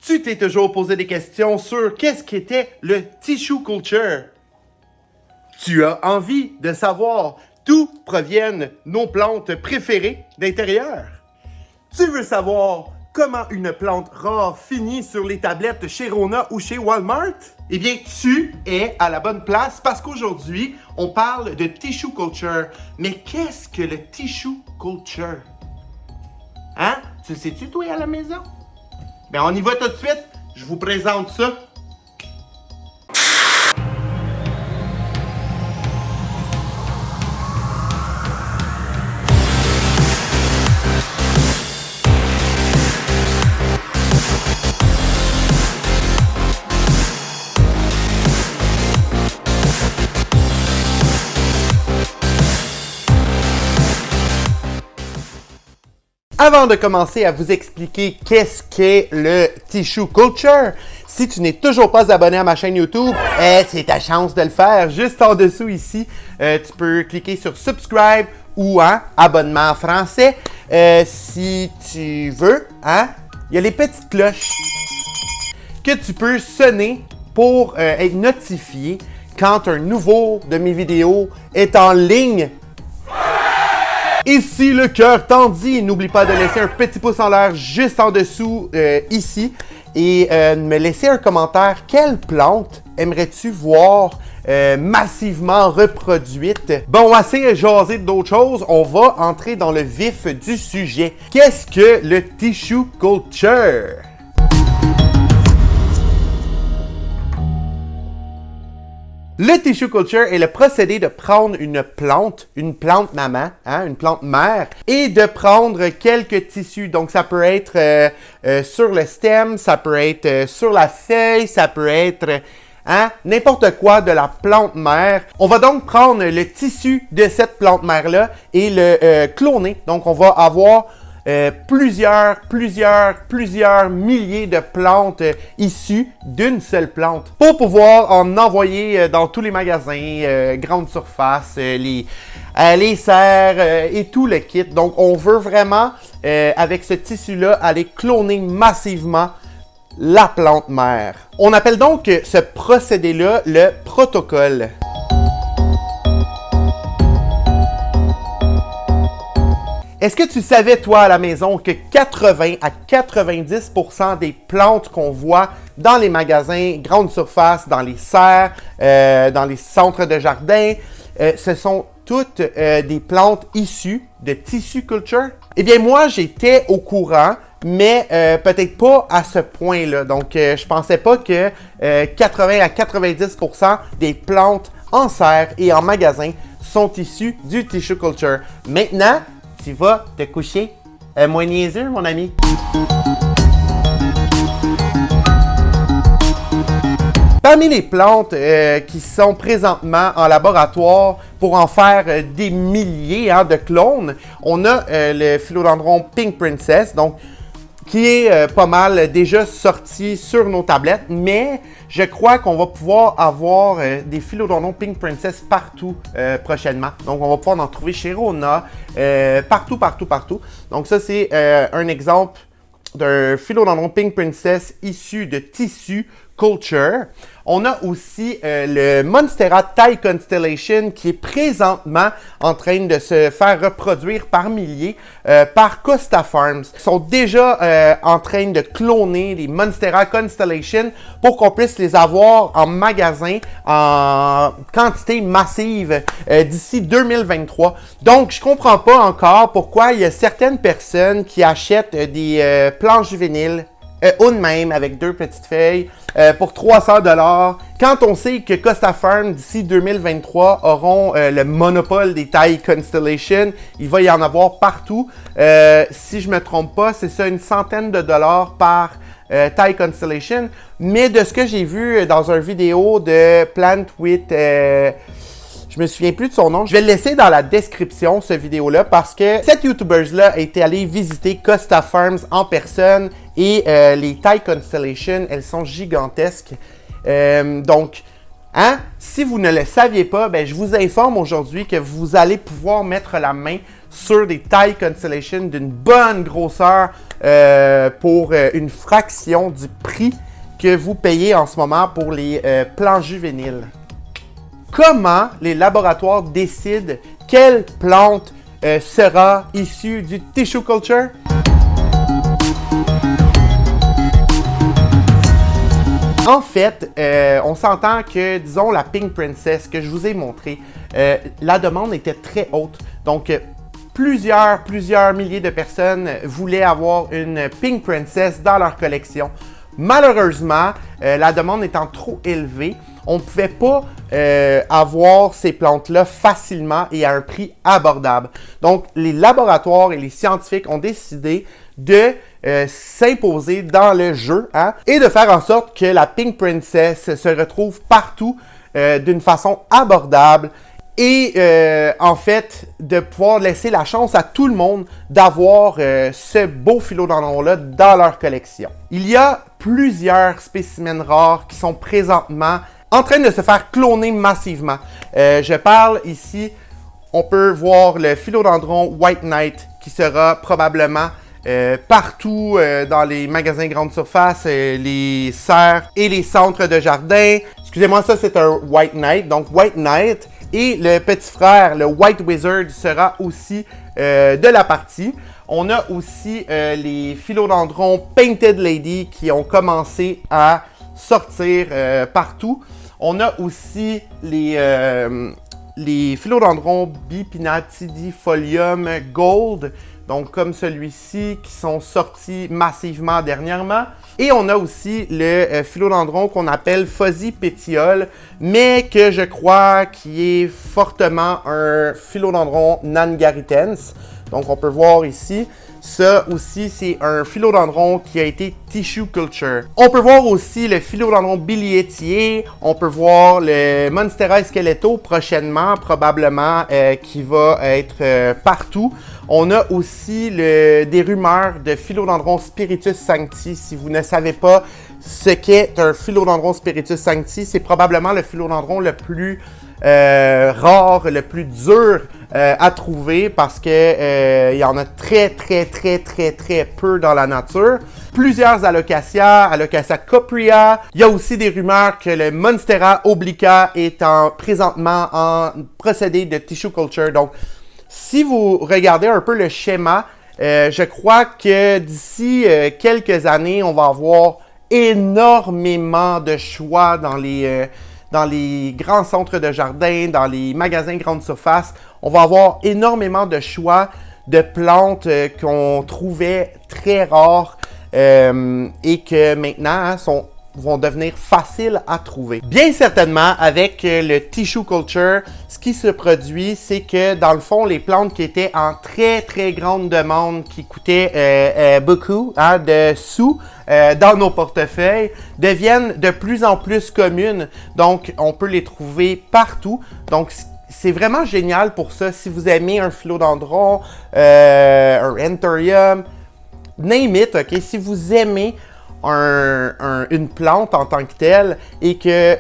Tu t'es toujours posé des questions sur qu'est-ce qu'était le tissue culture? Tu as envie de savoir d'où proviennent nos plantes préférées d'intérieur? Tu veux savoir comment une plante rare finit sur les tablettes chez Rona ou chez Walmart? Eh bien, tu es à la bonne place parce qu'aujourd'hui, on parle de tissue culture. Mais qu'est-ce que le tissue culture? Hein? Tu le sais-tu, toi, à la maison? Ben, on y va tout de suite. Je vous présente ça. Avant de commencer à vous expliquer qu'est-ce qu'est le tissue culture, si tu n'es toujours pas abonné à ma chaîne YouTube, c'est ta chance de le faire. Juste en dessous ici, tu peux cliquer sur subscribe ou abonnement en français. Si tu veux, il y a les petites cloches que tu peux sonner pour être notifié quand un nouveau de mes vidéos est en ligne. Et si le cœur t'en dit, n'oublie pas de laisser un petit pouce en l'air juste en dessous ici et me laisser un commentaire. Quelle plante aimerais-tu voir massivement reproduite? Bon, assez jasé d'autres choses, on va entrer dans le vif du sujet. Qu'est-ce que le tissue culture? Le tissue culture est le procédé de prendre une plante maman, une plante mère, et de prendre quelques tissus. Donc, ça peut être sur le stem, ça peut être sur la feuille, ça peut être n'importe quoi de la plante mère. On va donc prendre le tissu de cette plante mère-là et le cloner. Donc, on va avoir plusieurs milliers de plantes issues d'une seule plante pour pouvoir en envoyer dans tous les magasins, grandes surfaces, les serres et tout le kit. Donc, on veut vraiment, avec ce tissu-là, aller cloner massivement la plante mère. On appelle donc ce procédé-là le protocole. Est-ce que tu savais, toi, à la maison, que 80 à 90% des plantes qu'on voit dans les magasins, grandes surfaces, dans les serres, dans les centres de jardin, ce sont toutes des plantes issues de tissue culture? Eh bien, moi, j'étais au courant, mais peut-être pas à ce point-là. Donc, je pensais pas que 80 à 90% des plantes en serre et en magasin sont issues du tissue culture. Maintenant, tu vas te coucher moins niaiseux, mon ami. Parmi les plantes qui sont présentement en laboratoire pour en faire des milliers de clones, on a le philodendron Pink Princess, donc qui est pas mal déjà sorti sur nos tablettes, mais je crois qu'on va pouvoir avoir des philodendrons Pink Princess partout prochainement. Donc, on va pouvoir en trouver chez Rona, partout. Donc, ça, c'est un exemple d'un philodendron Pink Princess issu de tissu culture. On a aussi le Monstera Thai Constellation qui est présentement en train de se faire reproduire par milliers par Costa Farms. Ils sont déjà en train de cloner les Monstera Constellation pour qu'on puisse les avoir en magasin en quantité massive d'ici 2023. Donc, je comprends pas encore pourquoi il y a certaines personnes qui achètent des plantes juvéniles une même avec 2 petites feuilles pour 300 $. Quand on sait que Costa Farm d'ici 2023 auront le monopole des Thai Constellation, il va y en avoir partout. Si je me trompe pas, c'est ça, une centaine de dollars par Thai Constellation. Mais de ce que j'ai vu dans une vidéo de Plant with... je me souviens plus de son nom. Je vais le laisser dans la description, ce vidéo-là, parce que cette YouTubeuse-là était allée visiter Costa Farms en personne et les Thai Constellation, elles sont gigantesques. Donc, si vous ne le saviez pas, je vous informe aujourd'hui que vous allez pouvoir mettre la main sur des Thai Constellation d'une bonne grosseur pour une fraction du prix que vous payez en ce moment pour les plants juvéniles. Comment les laboratoires décident quelle plante sera issue du tissue culture? En fait, on s'entend que, disons, la Pink Princess que je vous ai montré, la demande était très haute. Donc, plusieurs milliers de personnes voulaient avoir une Pink Princess dans leur collection. Malheureusement, la demande étant trop élevée, on ne pouvait pas avoir ces plantes-là facilement et à un prix abordable. Donc, les laboratoires et les scientifiques ont décidé de s'imposer dans le jeu et de faire en sorte que la Pink Princess se retrouve partout d'une façon abordable et en fait de pouvoir laisser la chance à tout le monde d'avoir ce beau philodendron-là dans leur collection. Il y a plusieurs spécimens rares qui sont présentement en train de se faire cloner massivement. Je parle ici, on peut voir le philodendron White Knight qui sera probablement partout dans les magasins grande surface, les serres et les centres de jardin. Excusez-moi, ça c'est un White Knight, donc White Knight. Et le petit frère, le White Wizard, sera aussi de la partie. On a aussi les philodendrons Painted Lady qui ont commencé à sortir partout. On a aussi les philodendrons Bipinatidifolium Gold, donc comme celui-ci, qui sont sortis massivement dernièrement. Et on a aussi le philodendron qu'on appelle Fuzzy Pétiole, mais que je crois qui est fortement un philodendron Nangaritens. Donc on peut voir ici, ça aussi c'est un philodendron qui a été tissue culture. On peut voir aussi le philodendron bilietier, on peut voir le Monstera Skeleto prochainement, probablement, qui va être partout. On a aussi des rumeurs de philodendron Spiritus Sancti. Si vous ne savez pas ce qu'est un philodendron Spiritus Sancti, c'est probablement le philodendron le plus rare, le plus dur à trouver parce que il y en a très peu dans la nature. Plusieurs Alocasia, Alocasia copria. Il y a aussi des rumeurs que le Monstera obliqua est présentement en procédé de tissue culture. Donc, si vous regardez un peu le schéma, je crois que d'ici quelques années, on va avoir énormément de choix dans les grands centres de jardin, dans les magasins grande surface. On va avoir énormément de choix de plantes qu'on trouvait très rares et que maintenant vont devenir faciles à trouver. Bien certainement, avec le tissue culture, ce qui se produit, c'est que dans le fond, les plantes qui étaient en très grande demande, qui coûtaient beaucoup de sous dans nos portefeuilles, deviennent de plus en plus communes. Donc, on peut les trouver partout. Donc, c'est vraiment génial pour ça. Si vous aimez un philodendron, un anthurium, name it, ok? Si vous aimez une plante en tant que telle et que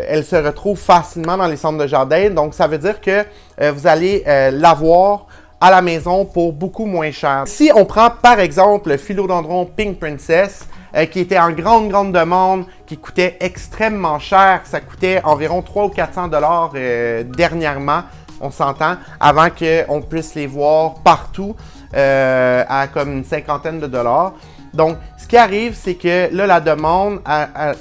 elle se retrouve facilement dans les centres de jardin, donc ça veut dire que vous allez l'avoir à la maison pour beaucoup moins cher. Si on prend par exemple le philodendron Pink Princess, qui était en grande demande, qui coûtait extrêmement cher, ça coûtait environ 300 ou 400 $ dernièrement, on s'entend, avant qu'on puisse les voir partout à comme une cinquantaine de dollars. Donc, ce qui arrive, c'est que là, la demande,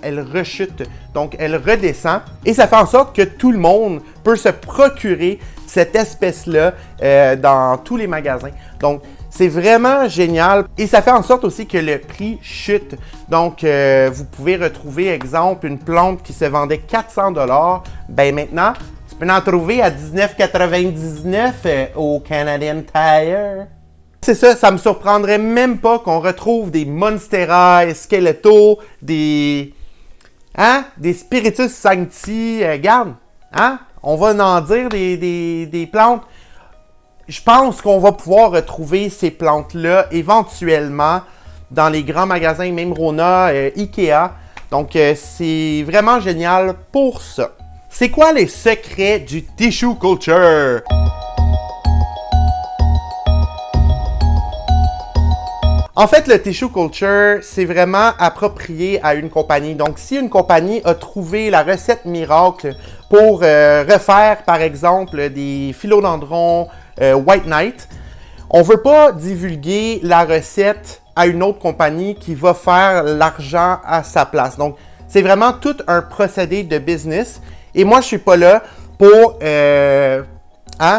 elle rechute. Donc, elle redescend. Et ça fait en sorte que tout le monde peut se procurer cette espèce-là dans tous les magasins. Donc, c'est vraiment génial. Et ça fait en sorte aussi que le prix chute. Donc, vous pouvez retrouver, exemple, une plante qui se vendait 400 $. Ben maintenant, tu peux en trouver à 19,99 au Canadian Tire. C'est ça, ça me surprendrait même pas qu'on retrouve des Monstera Skeleto, des Spiritus Sancti, regarde, on va en dire des plantes. Je pense qu'on va pouvoir retrouver ces plantes-là éventuellement dans les grands magasins, même Rona, Ikea. Donc, c'est vraiment génial pour ça. C'est quoi les secrets du tissue culture? En fait, le tissue culture, c'est vraiment approprié à une compagnie. Donc, si une compagnie a trouvé la recette miracle pour refaire, par exemple, des philodendrons White Knight, on ne veut pas divulguer la recette à une autre compagnie qui va faire l'argent à sa place. Donc, c'est vraiment tout un procédé de business. Et moi, je ne suis pas là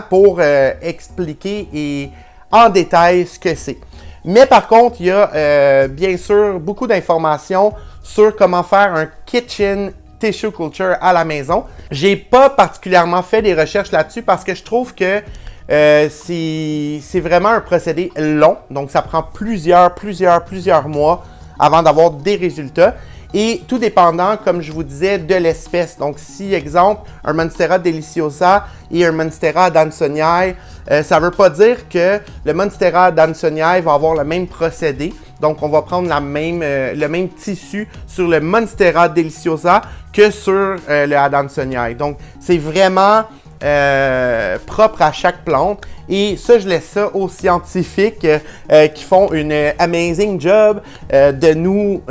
pour expliquer en détail ce que c'est. Mais par contre, il y a bien sûr beaucoup d'informations sur comment faire un kitchen tissue culture à la maison. J'ai pas particulièrement fait des recherches là-dessus parce que je trouve que c'est vraiment un procédé long. Donc, ça prend plusieurs mois avant d'avoir des résultats. Et tout dépendant, comme je vous disais, de l'espèce. Donc, si, exemple, un Monstera deliciosa et un Monstera adansonii, ça ne veut pas dire que le Monstera adansonii va avoir le même procédé. Donc, on va prendre le même tissu sur le Monstera deliciosa que sur le adansonii. Donc, c'est vraiment propre à chaque plante. Et ça, je laisse ça aux scientifiques qui font une amazing job de nous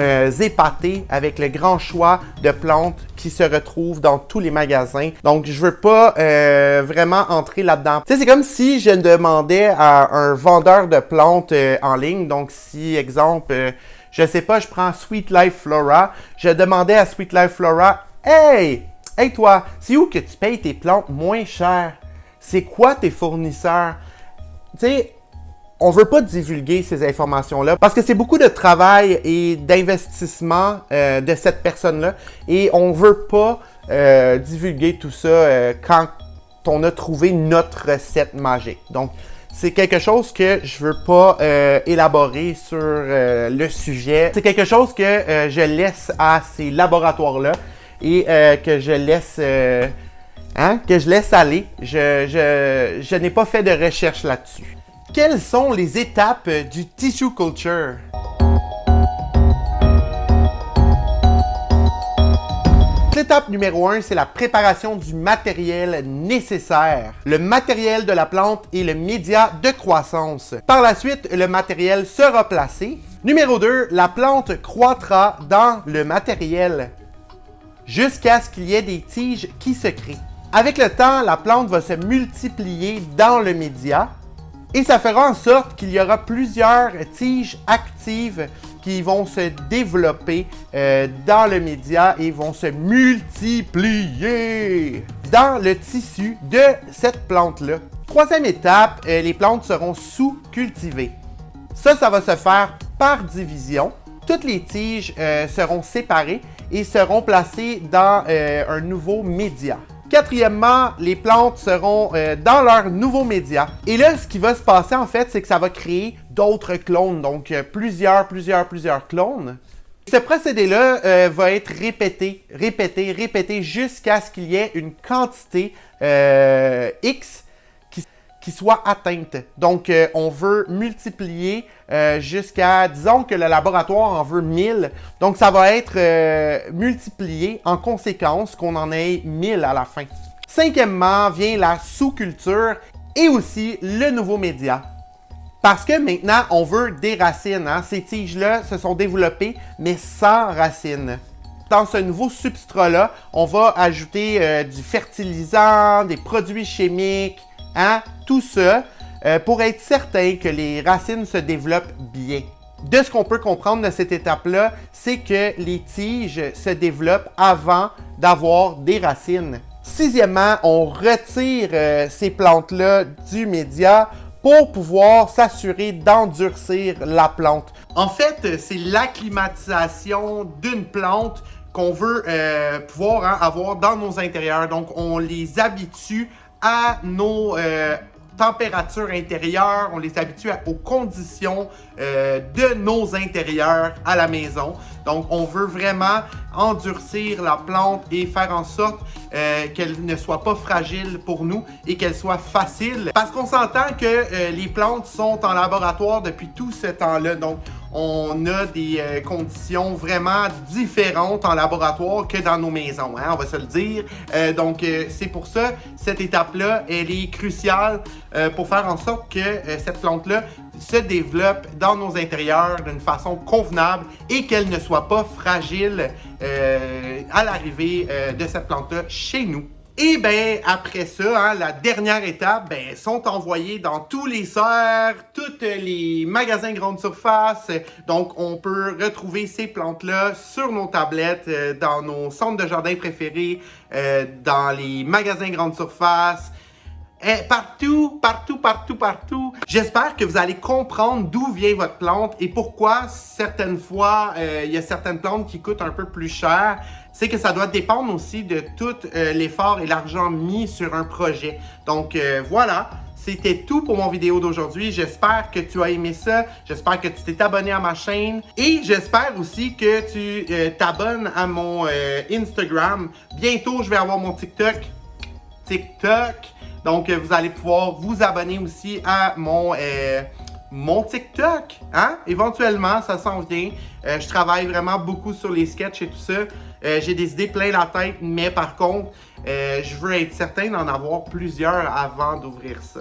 épater avec le grand choix de plantes qui se retrouvent dans tous les magasins. Donc, je veux pas vraiment entrer là-dedans. Tu sais, c'est comme si je demandais à un vendeur de plantes en ligne. Donc, si, exemple, je sais pas, je prends Sweet Life Flora. Je demandais à Sweet Life Flora, hey toi, c'est où que tu payes tes plantes moins cher? C'est quoi tes fournisseurs? Tu sais, on veut pas divulguer ces informations-là parce que c'est beaucoup de travail et d'investissement de cette personne-là et on veut pas divulguer tout ça quand on a trouvé notre recette magique. Donc, c'est quelque chose que je veux pas élaborer sur le sujet. C'est quelque chose que je laisse à ces laboratoires-là et que je laisse aller. Je n'ai pas fait de recherche là-dessus. Quelles sont les étapes du tissue culture? L'étape numéro 1, c'est la préparation du matériel nécessaire. Le matériel de la plante et le média de croissance. Par la suite, le matériel sera placé. Numéro 2, la plante croîtra dans le matériel jusqu'à ce qu'il y ait des tiges qui se créent. Avec le temps, la plante va se multiplier dans le média et ça fera en sorte qu'il y aura plusieurs tiges actives qui vont se développer dans le média et vont se multiplier dans le tissu de cette plante-là. Troisième étape, les plantes seront sous-cultivées. Ça va se faire par division. Toutes les tiges seront séparées et seront placées dans un nouveau média. Quatrièmement, les plantes seront dans leur nouveau média. Et là, ce qui va se passer en fait, c'est que ça va créer d'autres clones. Donc, plusieurs clones. Ce procédé-là va être répété jusqu'à ce qu'il y ait une quantité X qui soit atteinte. Donc, on veut multiplier jusqu'à, disons que le laboratoire en veut 1000. Donc, ça va être multiplié en conséquence qu'on en ait 1000 à la fin. Cinquièmement, vient la sous-culture et aussi le nouveau média. Parce que maintenant, on veut des racines. Hein? Ces tiges-là se sont développées, mais sans racines. Dans ce nouveau substrat-là, on va ajouter du fertilisant, des produits chimiques, hein? Tout ça pour être certain que les racines se développent bien. De ce qu'on peut comprendre de cette étape-là, c'est que les tiges se développent avant d'avoir des racines. Sixièmement, on retire ces plantes-là du média pour pouvoir s'assurer d'endurcir la plante. En fait, c'est l'acclimatisation d'une plante qu'on veut pouvoir avoir dans nos intérieurs. Donc, on les habitue à nos températures intérieures, on les habitue aux conditions de nos intérieurs à la maison. Donc, on veut vraiment endurcir la plante et faire en sorte qu'elle ne soit pas fragile pour nous et qu'elle soit facile. Parce qu'on s'entend que les plantes sont en laboratoire depuis tout ce temps-là. Donc, on a des conditions vraiment différentes en laboratoire que dans nos maisons, hein, on va se le dire. Donc, c'est pour ça, cette étape-là, elle est cruciale pour faire en sorte que cette plante-là se développe dans nos intérieurs d'une façon convenable et qu'elle ne soit pas fragile à l'arrivée de cette plante-là chez nous. Et bien, après ça, la dernière étape, sont envoyés dans tous les serres, tous les magasins grande surface. Donc, on peut retrouver ces plantes-là sur nos tablettes, dans nos centres de jardin préférés, dans les magasins grande surface. Partout. J'espère que vous allez comprendre d'où vient votre plante et pourquoi certaines fois, il y a certaines plantes qui coûtent un peu plus cher. C'est que ça doit dépendre aussi de tout l'effort et l'argent mis sur un projet. Donc voilà, c'était tout pour mon vidéo d'aujourd'hui. J'espère que tu as aimé ça. J'espère que tu t'es abonné à ma chaîne. Et j'espère aussi que tu t'abonnes à mon Instagram. Bientôt, je vais avoir mon TikTok. Donc, vous allez pouvoir vous abonner aussi à mon TikTok. Éventuellement, ça s'en vient. Je travaille vraiment beaucoup sur les sketchs et tout ça. J'ai des idées plein la tête, mais par contre, je veux être certain d'en avoir plusieurs avant d'ouvrir ça.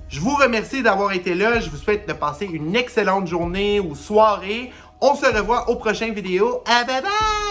Je vous remercie d'avoir été là. Je vous souhaite de passer une excellente journée ou soirée. On se revoit aux prochaines vidéos. Bye bye!